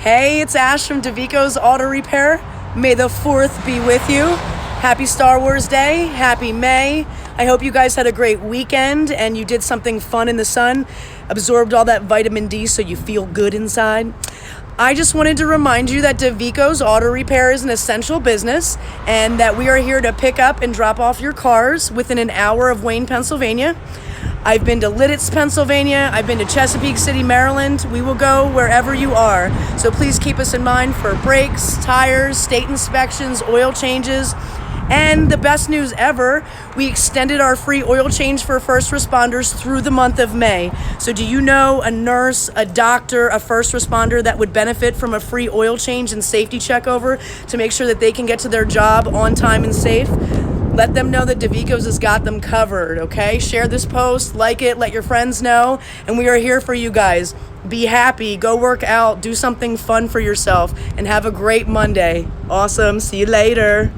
Hey, it's Ash from DAvico's Auto Repair. May the 4th be with you. Happy Star Wars Day. Happy May. I hope you guys had a great weekend and you did something fun in the sun, absorbed all that vitamin D so you feel good inside. I just wanted to remind you that DAvico's Auto Repair is an essential business and that we are here to pick up and drop off your cars within an hour of Wayne, Pennsylvania. I've been to Lititz, Pennsylvania. I've been to Chesapeake City, Maryland. We will go wherever you are. So please keep us in mind for brakes, tires, state inspections, oil changes. And the best news ever, we extended our free oil change for first responders through the month of May. So do you know a nurse, a doctor, a first responder that would benefit from a free oil change and safety check over to make sure that they can get to their job on time and safe? Let them know that DAvico's has got them covered, okay? Share this post, like it, let your friends know, and we are here for you guys. Be happy, go work out, do something fun for yourself, and have a great Monday. Awesome, see you later.